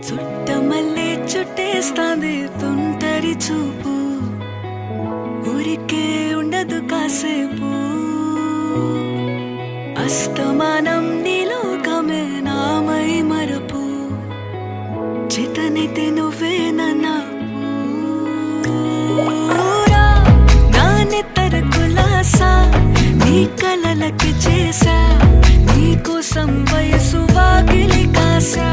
చుట్టమల్లే చుట్టేస్తాంది తుంటరి చూపు, ఊరికే ఉండదు కాసేపు. అస్తమానం నీలోకమే నామై మరపు, చేతనైతే నువ్వే నాకు. నా నెత్తర కులాసా నీ కలలకి చేసా, నీ కోసం వయసు వాకిలి కాసా.